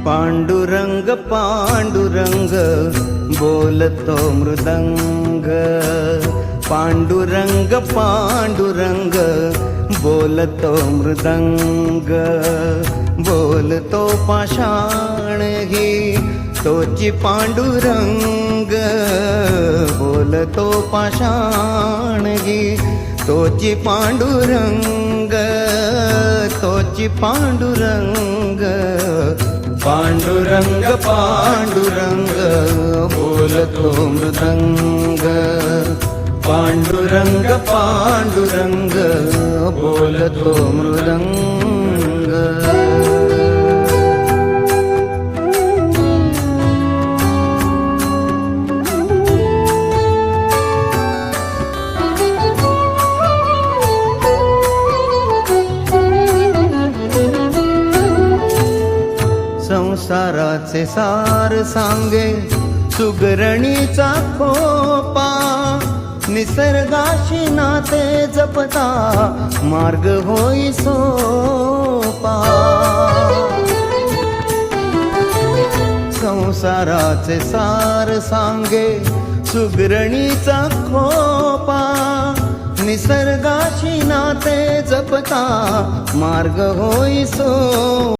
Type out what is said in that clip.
पांडुरंग पांडुरंग बोलतो मृदंग, पांडुरंग पांडुरंग बोलतो मृदंग, बोलतो पाषाण ही तोची पांडुरंग, बोलतो पाषाण ही तोची पांडुरंग, तोची पांडुरंग, पांडुरंग पांडुरंग बोलतो मृदंग, पांडुरंग पांडुरंग बोलतो मृदंग। संसाराचे सार सांगे सुगरणीचा खोपा, निसर्गाशी नाते जपता मार्ग होई सोपा। संसाराचे सार सांगे सुगरणीचा खोपा, निसर्गाशी नाते जपता मार्ग होई सोपा।